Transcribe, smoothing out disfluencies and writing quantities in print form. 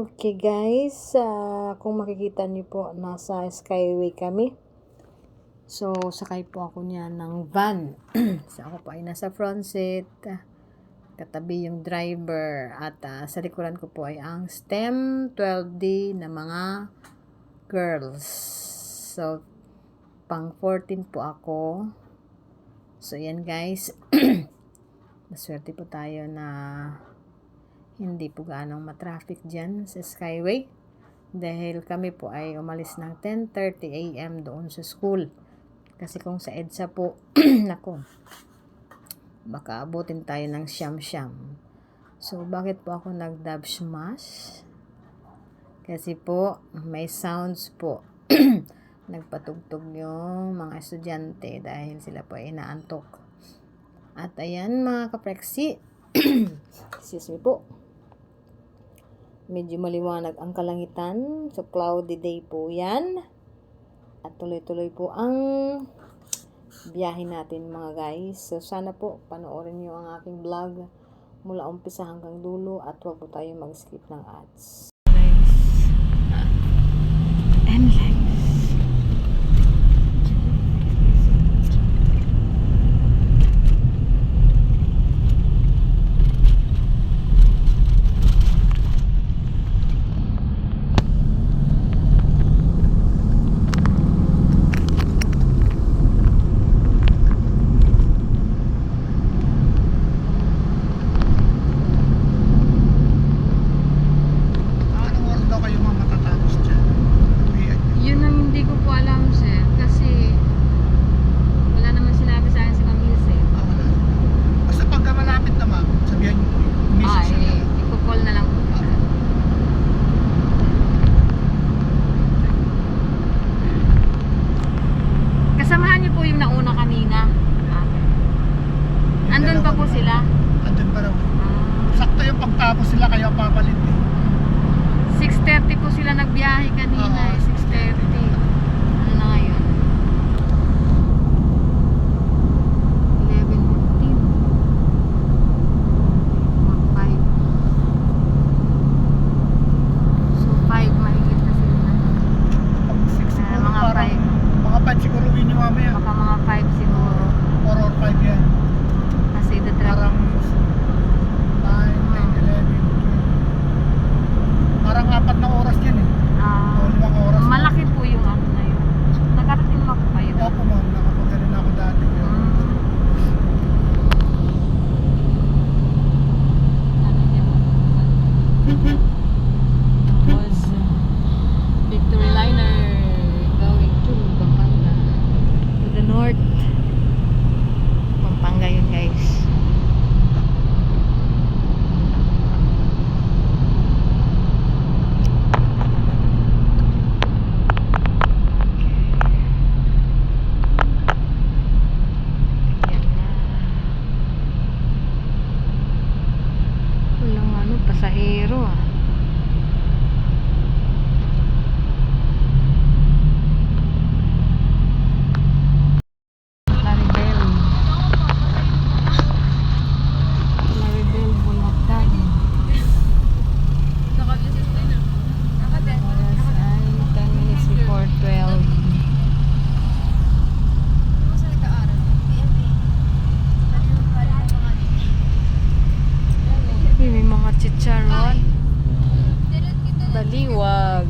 Okay guys, kung makikita niyo po, nasa Skyway kami. So, sakay po ako niya ng van. So, ako po ay nasa front seat. Katabi yung driver. At sa likuran ko po ay ang STEM 12D na mga girls. So, pang 14 po ako. So, yan guys. Maswerte po tayo na hindi po gaanong matraffic dyan sa Skyway dahil kami po ay umalis ng 10:30 AM doon sa school kasi kung sa EDSA po nako, baka abutin tayo ng siyam-siyam. So bakit po ako nag-dub smash? Kasi po may sounds po. Nagpatugtog yung mga estudyante dahil sila po ay inaantok. At ayan mga kapreksi, excuse me po, medyo maliwanag ang kalangitan. So, cloudy day po yan. At tuloy-tuloy po ang biyahe natin mga guys. So, sana po panoorin nyo ang aking vlog mula umpisa hanggang dulo at huwag po tayo mag-skip ng ads. Endless. Kasamahan niyo po yung nauna kanina. Andun pa po sila? Andun pa raw. Sakto yung pagtapos sila kaya papalit eh. 6:30 po sila nagbiyahe kanina eh. 6:30. Ano na ngayon? 11:15. Mag 5. So 5 mahigit na sila. Pag 6 siguro mga parang 5. mga 5 siguro uwi niyo mamaya. Baka mga 5 siguro. 4 or 5 yan. Kasi the traffic. Parang 9, 10, 11, 12. Parang 4 na oras yan eh. O 5 oras. Malaki po yung ano na yun. Nakarating mo po kayo. Opo ma'am, nakapagka rin ako dati. Was Victory Liner going to Pampanga, to the north. Pampanga yun guys. Walang ano, pasahero ah. Maribel Bulatan. Oras ay 10 minutes before 12. May mga chicharon. Baliwag.